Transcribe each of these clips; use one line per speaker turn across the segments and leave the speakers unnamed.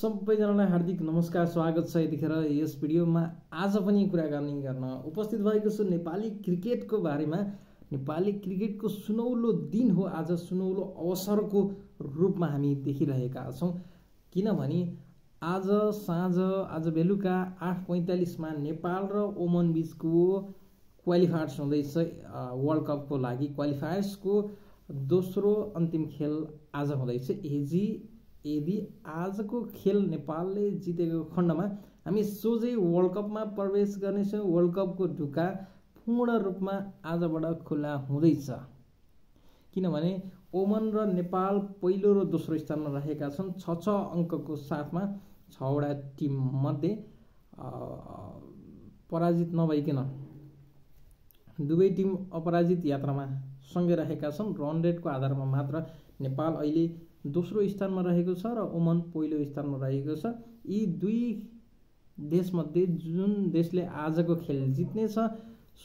सबैजनालाई हार्दिक नमस्कार, स्वागत छ यतिखेर यस भिडियोमा। आज पनि कुराकानी गर्न उपस्थित भएको छु नेपाली क्रिकेटको बारेमा। नेपाली क्रिकेटको सुनौलो दिन हो आज, सुनौलो अवसरको रूपमा हामी देखिरहेका छौँ। किनभने आज साँझ, आज बेलुका 8:45मा नेपाल र ओमन बीचको क्वालिफायर्स हुँदैछ। वर्ल्ड कपको लागि क्वालिफायर्सको दोस्रो अन्तिम खेल आज हुँदैछ। यदि आजको खेल नेपालले जितेको खण्डमा हामी सोझै वर्ल्ड कपमा प्रवेश गर्नेछौँ। वर्ल्ड कपको ढुक्का पूर्ण रूपमा आजबाट खुला हुँदैछ। किनभने ओमन र नेपाल पहिलो र दोस्रो स्थानमा रहेका छन् 6 अङ्कको साथमा। 6वटा टिम मध्ये पराजित नभइकन दुवै टिम अपराजित यात्रामा सँगै रहेका छन्। रन रेटको आधारमा मात्र नेपाल अहिले दोस्रो स्थानमा रहेको छ र ओमन पहिलो स्थानमा रहेको छ। यी दुई देशमध्ये जुन देशले आजको खेल जित्नेछ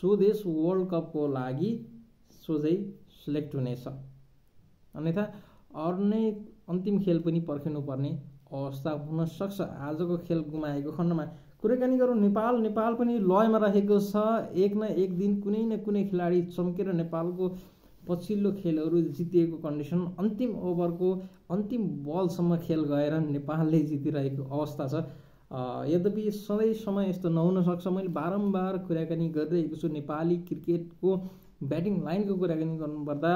सो देश वर्ल्ड कपको लागि सोझै सिलेक्ट हुनेछ। अन्यथा अर्नै अन्तिम खेल पनि पर्खिनुपर्ने अवस्था हुन सक्छ। आजको खेल गुमाएको खण्डमा कुराकानी गरौँ। नेपाल पनि लयमा रहेको छ। एक न एक दिन कुनै न कुनै खेलाडी चम्केर नेपालको पछिल्लो खेलहरू जितिएको कन्डिसन, अन्तिम ओभरको अन्तिम बलसम्म खेल गएर नेपालले जितिरहेको अवस्था छ। यद्यपि सधैँ समय यस्तो नहुन सक्छ। मैले बारम्बार कुराकानी गरिरहेको छु। नेपाली क्रिकेटको ब्याटिङ लाइनको कुराकानी गर्नुपर्दा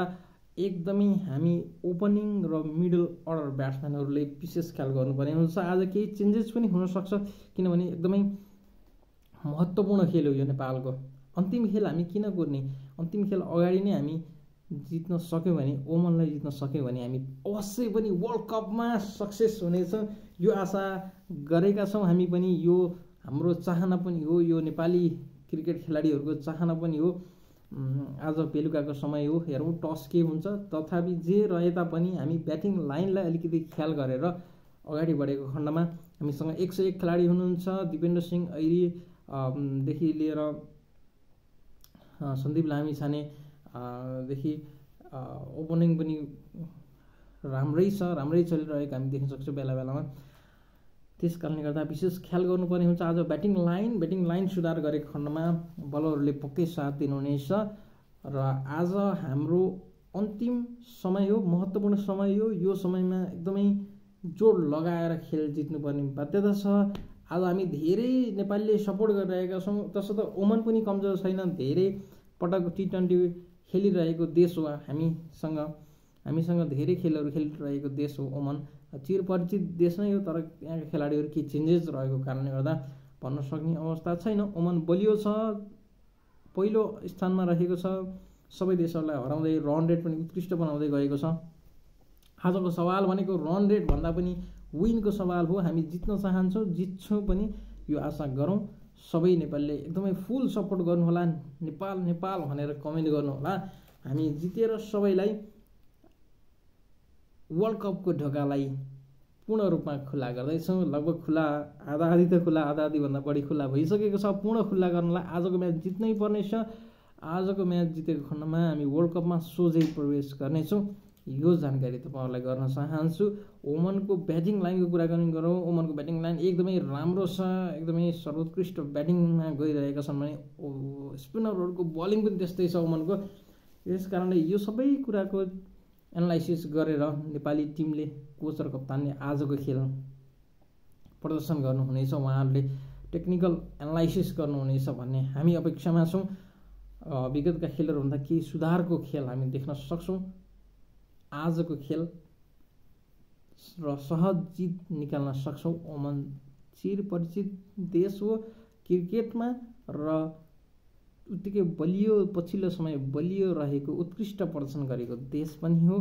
एकदमै हामी ओपनिङ र मिडल अर्डर ब्याट्सम्यानहरूले विशेष ख्याल गर्नुपर्ने हुन्छ। आज केही चेन्जेस पनि हुनसक्छ, किनभने एकदमै महत्त्वपूर्ण खेल हो यो नेपालको। अन्तिम खेल हामी किन कुर्ने? अन्तिम खेल अगाडि नै हामी जित्न सक्यौँ भने, ओमनलाई जित्न सक्यौँ भने हामी अवश्य पनि वर्ल्ड कपमा सक्सेस हुनेछौँ, यो आशा गरेका छौँ हामी पनि। यो हाम्रो चाहना पनि हो, यो नेपाली क्रिकेट खेलाडीहरूको चाहना पनि हो। आज बेलुकाको समय हो, हेरौँ टस के हुन्छ। तथापि जे रहे तापनि हामी ब्याटिङ लाइनलाई अलिकति ख्याल गरेर अगाडि बढेको खण्डमा हामीसँग 101 खेलाडी हुनुहुन्छ। दिपेन्द्र सिंह ऐरीदेखि लिएर सन्दीप लामिछाने देखि ओपनिङ पनि राम्रै चलिरहेको हामी देख्न सक्छौँ बेला बेलामा। त्यस कारणले गर्दा विशेष ख्याल गर्नुपर्ने हुन्छ। आज ब्याटिङ लाइन सुधार गरेको खण्डमा बलरहरूले पक्कै साथ दिनुहुनेछ र आज हाम्रो अन्तिम समय हो, महत्त्वपूर्ण समय हो। यो समयमा एकदमै जोड लगाएर खेल जित्नुपर्ने बाध्यता छ। आज हामी धेरै नेपालीले सपोर्ट गरिरहेका छौँ। तसर्थ ओमन पनि कमजोर छैन, धेरै पटक T20 खेलिरहेको देश हो। हामीसँग धेरै खेलहरू खेलिरहेको देश हो ओमन। चिरपरिचित देश नै हो, तर यहाँका खेलाडीहरू केही चेन्जेस रहेको कारणले गर्दा भन्न सक्ने अवस्था छैन। ओमन बलियो छ, पहिलो स्थानमा रहेको छ, सबै देशहरूलाई हराउँदै रन रेट पनि उत्कृष्ट बनाउँदै गएको छ। आजको सवाल भनेको रन रेट भन्दा पनि विनको सवाल हो। हामी जित्न चाहन्छौँ, जित्छौँ पनि, यो आशा गरौँ। सबै नेपालीले एकदमै फुल सपोर्ट गर्नुहोला, नेपाल भनेर कमेन्ट गर्नुहोला। हामी जितेर सबैलाई वर्ल्ड कपको ढोकालाई पूर्ण रूपमा खुला गर्दैछौँ। लगभग खुला, आधा त खुला, आधाभन्दा बढी खुला भइसकेको छ। पूर्ण खुला गर्नलाई आजको म्याच जित्नै पर्नेछ। आजको म्याच जितेको खण्डमा हामी वर्ल्ड कपमा सोझै प्रवेश गर्नेछौँ। यो जानकारी तपाईँहरूलाई गर्न चाहन्छु। ओमनको ब्याटिङ लाइनको कुराकानी गरौँ। ओमनको ब्याटिङ लाइन एकदमै राम्रो छ, एकदमै सर्वोत्कृष्ट ब्याटिङमा गइरहेका छन् भने स्पिनरहरूको बलिङ पनि त्यस्तै छ ओमनको। यस कारणले यो सबै कुराको एनालाइसिस गरेर नेपाली टिमले, कोच र कप्तानले आजको खेल प्रदर्शन गर्नुहुनेछ। उहाँहरूले टेक्निकल एनालाइसिस गर्नुहुनेछ भन्ने हामी अपेक्षामा छौँ। विगतका खेलहरूभन्दा केही सुधारको खेल हामी देख्न सक्छौँ। आजको खेल र सहज जित निकाल्न सक्छौँ। ओमन चिरपरिचित देश हो क्रिकेटमा र उत्तिकै बलियो, पछिल्लो समय बलियो रहेको, उत्कृष्ट प्रदर्शन गरेको देश पनि हो।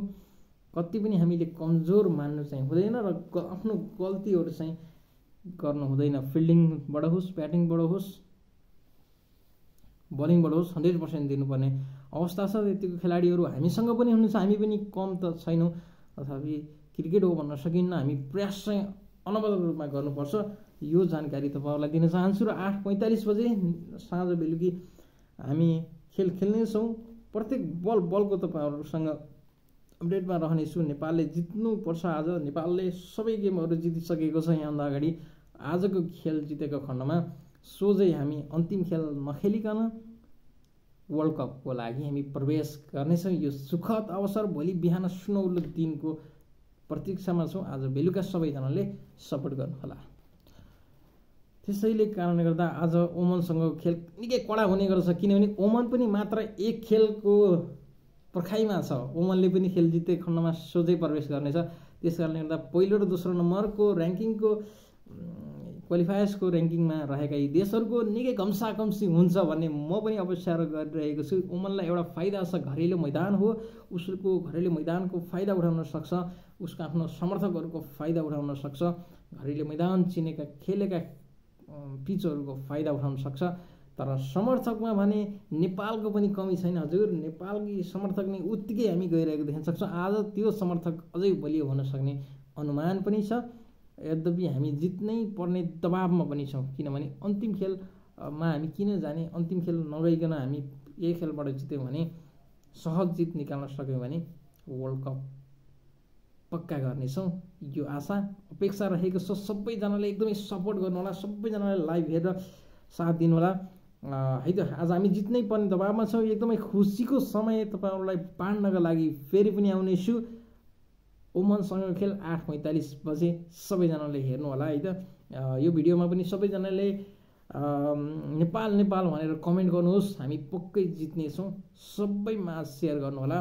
कति पनि हामीले कमजोर मान्नु चाहिँ हुँदैन र आफ्नो गल्तीहरू चाहिँ गर्नु हुँदैन। फिल्डिङबाट होस्, ब्याटिङबाट होस्, बलिङबाट होस्, 100% दिनुपर्ने अवस्था छ। यतिको खेलाडीहरू हामीसँग पनि हुनुहुन्छ, हामी पनि कम त छैनौँ। तथापि क्रिकेट हो भन्न सकिन्न, हामी प्रयास चाहिँ अनवरत रूपमा गर्नुपर्छ। यो जानकारी तपाईँहरूलाई दिन चाहन्छु। र 8:45 बजे साँझ बेलुकी हामी खेल खेल्नेछौँ। प्रत्येक बलको तपाईँहरूसँग अपडेटमा रहनेछु। नेपालले जित्नुपर्छ आज। नेपालले सबै गेमहरू जितिसकेको छ यहाँभन्दा अगाडि। आजको खेल जितेको खण्डमा सोझै हामी अन्तिम खेल नखेलिकन वर्ल्ड कपको लागि हामी प्रवेश गर्नेछौँ। यो सुखद अवसर भोलि बिहान सुनौलो दिनको प्रतीक्षामा छौँ। आज बेलुका सबैजनाले सपोर्ट गर्नुहोला। त्यसैले कारणले गर्दा आज ओमनसँगको खेल निकै कडा हुने गर्छ, किनभने ओमन पनि मात्र एक खेलको पर्खाइमा छ। ओमनले पनि खेल जिते खण्डमा सोझै प्रवेश गर्नेछ। त्यस कारणले गर्दा पहिलो र दोस्रो नम्बरको ऱ्याङ्किङको क्वालिफायर्सको ऱ्याङ्किङमा रहेका यी देशहरूको निकै घम्साघम्सी हुन्छ भन्ने म पनि अपेक्षा गरिरहेको छु। ओमनलाई एउटा फाइदा छ, घरेलु मैदान हो, उसको घरेलु मैदानको फाइदा उठाउन सक्छ, उसको आफ्नो समर्थकहरूको फाइदा उठाउन सक्छ, घरेलु मैदान चिनेका खेलेका पिचहरूको फाइदा उठाउन सक्छ। तर समर्थकमा भने नेपालको पनि कमी छैन हजुर। नेपालकी समर्थक नै उत्तिकै हामी गइरहेको देख्न सक्छौँ। आज त्यो समर्थक अझै बलियो हुन सक्ने अनुमान पनि छ। यद्यपि हामी जित्नै पर्ने दबावमा पनि छौँ, किनभने अन्तिम खेलमा हामी किन जाने। अन्तिम खेल नगइकन हामी यही खेलबाट जित्यौँ भने, सहज जित निकाल्न सक्यौँ भने वर्ल्ड कप पक्का गर्नेछौँ। यो आशा अपेक्षा रहेको छ। सबैजनाले एकदमै सपोर्ट गर्नुहोला, सबैजनाले लाइभ हेरेर साथ दिनुहोला है त। आज हामी जित्नै पर्ने दबावमा छौँ। एकदमै खुसीको समय तपाईँहरूलाई बाँड्नका लागि फेरि पनि आउनेछु। ओमनसँगको खेल 8:45 बजे सबैजनाले हेर्नुहोला है त। यो भिडियोमा पनि सबैजनाले नेपाल नेपाल भनेर कमेन्ट गर्नुहोस्। हामी पक्कै जित्नेछौँ। सबैमा सेयर गर्नुहोला।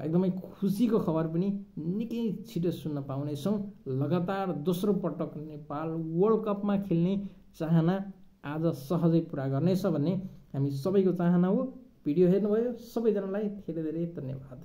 एकदमै खुसीको खबर पनि निकै छिटो सुन्न पाउनेछौँ। लगातार दोस्रो पटक नेपाल वर्ल्ड कपमा खेल्ने चाहना आज सहजै पुरा गर्नेछ भन्ने हामी सबैको चाहना हो। भिडियो हेर्नुभयो सबैजनालाई धेरै धेरै धन्यवाद।